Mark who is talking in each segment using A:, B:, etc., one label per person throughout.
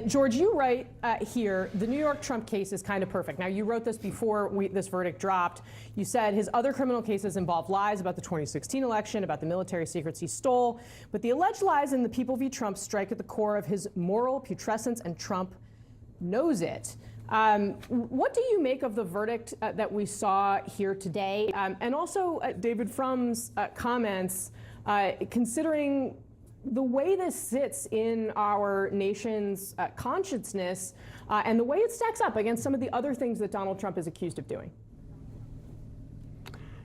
A: George, you write here, the New York Trump case is kind of perfect. Now, you wrote this before this verdict dropped. You said his other criminal cases involve lies about the 2016 election, about the military secrets he stole. But the alleged lies in the People v. Trump strike at the core of his moral putrescence, and Trump knows it. What do you make of the verdict that we saw here today? And also David Frum's comments, considering the way this sits in our nation's consciousness and the way it stacks up against some of the other things that Donald Trump is accused of doing.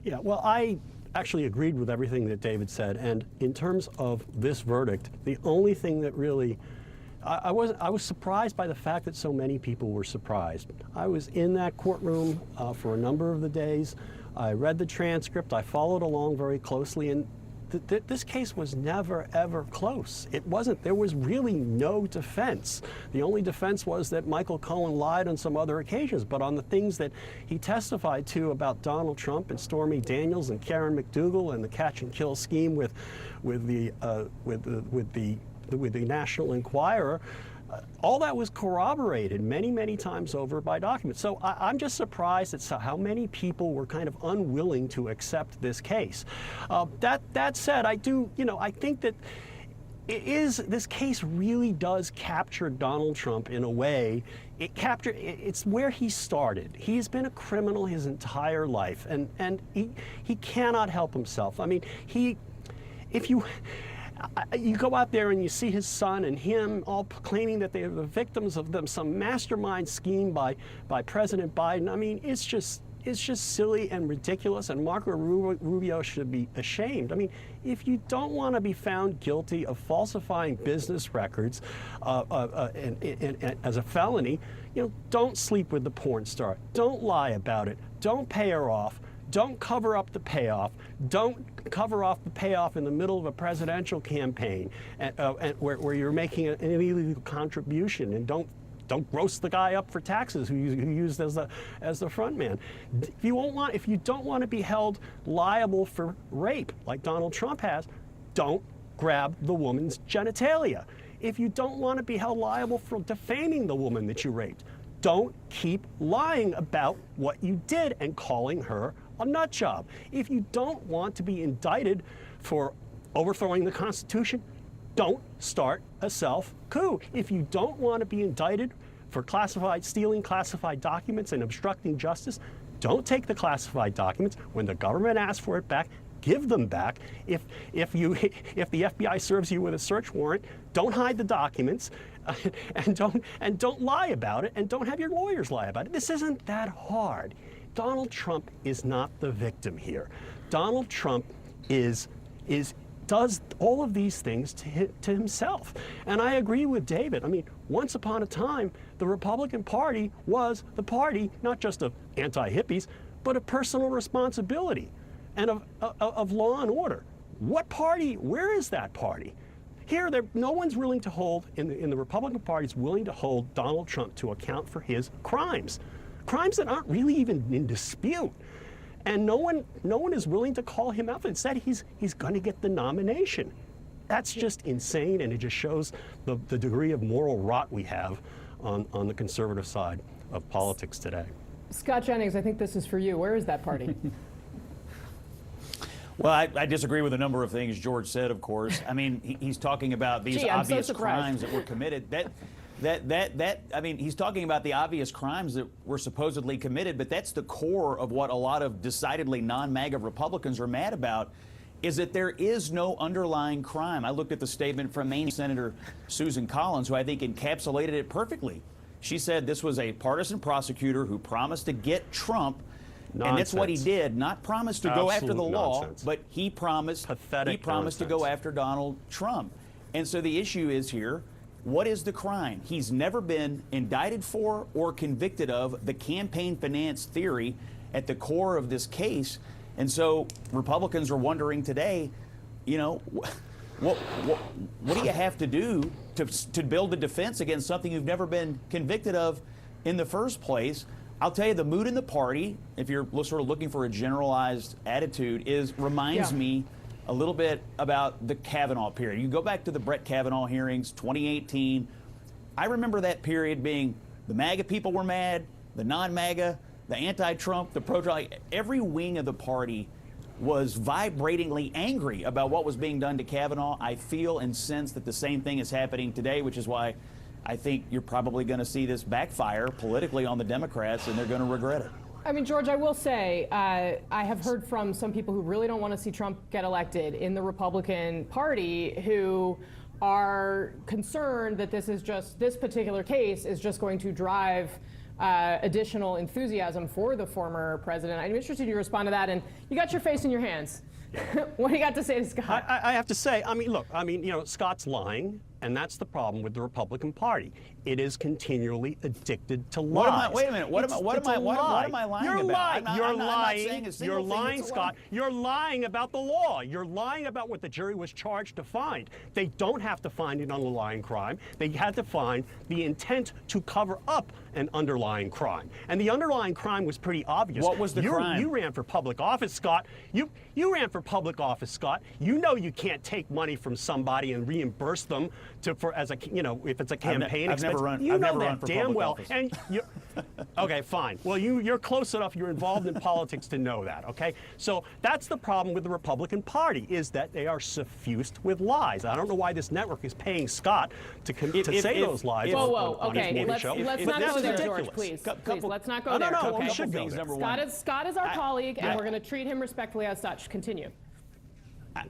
B: Yeah, well, I actually agreed with everything that David said. And in terms of this verdict, the only thing that really, I was surprised by the fact that so many people were surprised. I was in that courtroom for a number of the days. I read the transcript. I followed along very closely, and this case was never, ever close. It wasn't. There was really no defense. The only defense was that Michael Cohen lied on some other occasions, but on the things that he testified to about Donald Trump and Stormy Daniels and Karen McDougal and the catch and kill scheme with the National Enquirer, all that was corroborated many, many times over by documents. So I'm just surprised at how many people were kind of unwilling to accept this case. That said, I think that this case really does capture Donald Trump in a way. It's where he started. He's been a criminal his entire life, and he cannot help himself. I mean, if you go out there and you see his son and him all claiming that they are the victims of some mastermind scheme by President Biden. I mean, it's just silly and ridiculous, and Marco Rubio should be ashamed. I mean, if you don't want to be found guilty of falsifying business records as a felony, don't sleep with the porn star. Don't lie about it. Don't pay her off. Don't cover up the payoff. Don't cover off the payoff in the middle of a presidential campaign where you're making an illegal contribution, and don't roast the guy up for taxes who used as the front man. If you don't want to be held liable for rape like Donald Trump has, don't grab the woman's genitalia. If you don't want to be held liable for defaming the woman that you raped, don't keep lying about what you did and calling her a nut job. If you don't want to be indicted for overthrowing the Constitution, don't start a self-coup. If you don't want to be indicted for stealing classified documents and obstructing justice, don't take the classified documents. When the government asks for it back, give them back. If the FBI serves you with a search warrant, don't hide the documents, and don't lie about it, and don't have your lawyers lie about it. This isn't that hard. Donald Trump is not the victim here. Donald Trump does all of these things to himself. And I agree with David. I mean, once upon a time, the Republican Party was the party not just of anti-hippies, but of personal responsibility and of law and order. What party? Where is that party? Here, no one's willing to hold, in the Republican Party, is willing to hold Donald Trump to account for his crimes. Crimes that aren't really even in dispute. And no one is willing to call him out. Instead, he's going to get the nomination. That's just insane, and it just shows the degree of moral rot we have on the conservative side of politics today.
A: Scott Jennings, I think this is for you. Where is that party?
C: Well, I disagree with a number of things George said, of course. I mean, he's talking about these obvious crimes that were committed. I mean, he's talking about the obvious crimes that were supposedly committed, but that's the core of what a lot of decidedly non-MAGA Republicans are mad about, is that there is no underlying crime. I looked at the statement from Maine Senator Susan Collins, who I think encapsulated it perfectly. She said this was a partisan prosecutor who promised to get Trump. Nonsense. And that's what he did, not promise to go after the law, but he promised to go after Donald Trump. And so the issue is here, what is the crime? He's never been indicted for or convicted of the campaign finance theory at the core of this case. And so Republicans are wondering today, what do you have to do to build a defense against something you've never been convicted of in the first place? I'll tell you, the mood in the party, if you're sort of looking for a generalized attitude, reminds me a little bit about the Kavanaugh period. You go back to the Brett Kavanaugh hearings, 2018. I remember that period being the MAGA people were mad, the non-MAGA, the anti-Trump, the pro-Trump. Every wing of the party was vibratingly angry about what was being done to Kavanaugh. I feel and sense that the same thing is happening today, which is why I think you're probably going to see this backfire politically on the Democrats, and they're going to regret it.
A: I mean, George, I will say, I have heard from some people who really don't want to see Trump get elected in the Republican Party who are concerned that this particular case is just going to drive additional enthusiasm for the former president. I'm interested in you respond to that, and you got your face in your hands. What do you got to say to Scott?
B: I have to say, look, Scott's lying, and that's the problem with the Republican Party. It is continually addicted to lies.
C: Wait a minute. What am I lying
B: You're
C: about?
B: Lying. You're lying. You're lying, Scott. You're lying about the law. You're lying about what the jury was charged to find. They don't have to find an underlying crime. They had to find the intent to cover up an underlying crime. And the underlying crime was pretty obvious.
C: What was the crime?
B: You ran for public office, Scott. You ran for public office, Scott. You know you can't take money from somebody and reimburse them if it's a campaign expense.
C: I've
B: You know
C: never run
B: that
C: for
B: damn
C: public
B: well.
C: office.
B: And okay, fine. Well, you're close enough. You're involved in politics to know that. Okay, so that's the problem with the Republican Party, is that they are suffused with lies. I don't know why this network is paying Scott to say those lies.
A: Whoa,
B: on his
A: okay,
B: morning
A: let's
B: show.
A: not
B: But
A: go there,
B: ridiculous.
A: George, please. Please, let's not go
B: No,
A: there.
B: no,
A: Okay.
B: we should go there.
A: Scott is our colleague, and we're going to treat him respectfully as such. Continue.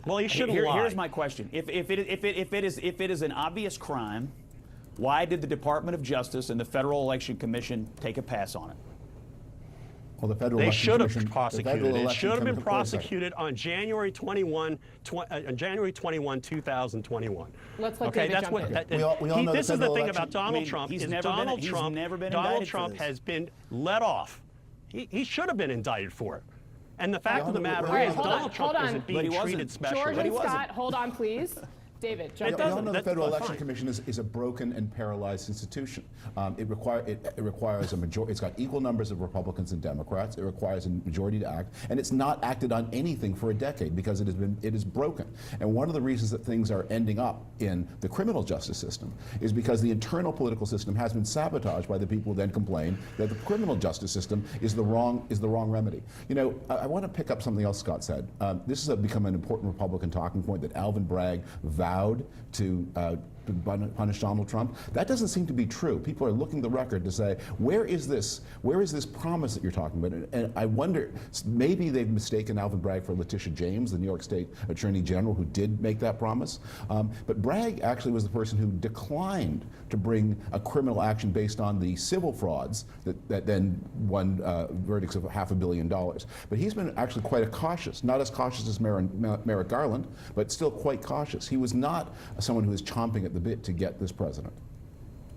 B: Well, he shouldn't lie.
C: Here's my question: If it is an obvious crime, why did the Department of Justice and the Federal Election Commission take a pass on it?
D: Well, the Federal
B: They
D: Election
B: should have
D: Commission-
B: prosecuted.
D: the Federal
B: It
D: Election
B: should have been
D: Commission-
B: prosecuted on January 21, 2021.
A: Let's let
B: Okay,
A: David
B: that's
A: jump
B: what.
A: in.
B: that-
D: We all know
B: this
D: the
B: is the
D: federal
B: thing
D: election-
B: about Donald Trump.
C: he's
B: Is
C: never
B: Donald
C: been
B: Trump
C: indicted for this.
B: has been let off. He should have been indicted for it. And the fact of the matter
D: All right,
B: is,
D: hold
B: Donald
A: on,
B: Trump
A: hold on.
B: isn't
C: But
B: being
C: he wasn't.
B: treated specially.
A: George
C: But he
A: and
C: wasn't.
A: Scott, hold on, please. David, jump
B: It
D: We all
B: doesn't-
D: know the
B: that's
D: Federal
B: fine.
D: Election Commission is a broken and paralyzed institution. It requires a majority. It's got equal numbers of Republicans and Democrats. It requires a majority to act, and it's not acted on anything for a decade because it is broken. And one of the reasons that things are ending up in the criminal justice system is because the internal political system has been sabotaged by the people who then complain that the criminal justice system is the wrong remedy. I want to pick up something else Scott said. This has become an important Republican talking point that Alvin Bragg vowed to punish Donald Trump. That doesn't seem to be true. People are looking at the record to say, where is this promise that you're talking about? And I wonder, maybe they've mistaken Alvin Bragg for Letitia James, the New York State Attorney General, who did make that promise. But Bragg actually was the person who declined to bring a criminal action based on the civil frauds that then won verdicts of $500 million. But he's been actually quite cautious, not as cautious as Merrick Garland, but still quite cautious. He was not someone who was chomping at the bit to get this president.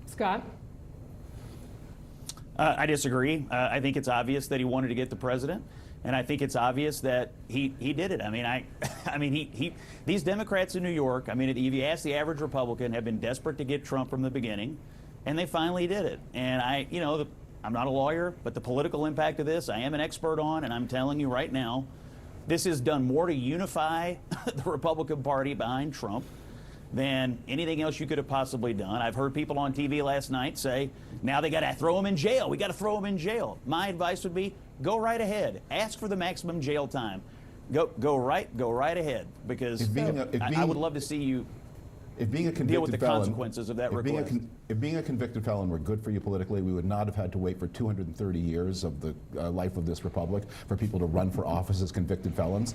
A: Scott?
C: I disagree. I think it's obvious that he wanted to get the president, and I think it's obvious that he did it. These Democrats in New York, if you ask the average Republican, have been desperate to get Trump from the beginning, and they finally did it. And I'm not a lawyer, but the political impact of this, I am an expert on, and I'm telling you right now, this has done more to unify the Republican Party behind Trump than anything else you could have possibly done. I've heard people on TV last night say, now they got to throw him in jail. We got to throw him in jail. My advice would be, go right ahead. Ask for the maximum jail time. Go right ahead, because I would love to see you deal with the consequences of that request.
D: If being a convicted felon were good for you politically, we would not have had to wait for 230 years of the life of this republic for people to run for office as convicted felons.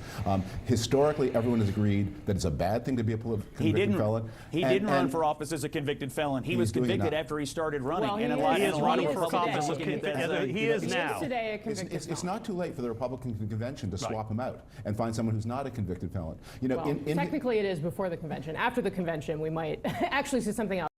D: Historically, everyone has agreed that it's a bad thing to be a convicted felon.
C: He didn't run for office as a convicted felon. He was convicted after he started running.
A: Well,
C: he
A: is running
C: for
A: office
C: as
A: today.
B: He is now.
A: Today a convicted
D: It's
A: felon.
D: not too late for the Republican convention to swap him out and find someone who's not a convicted felon.
A: Technically it is before the convention. After the convention, we might actually see something else.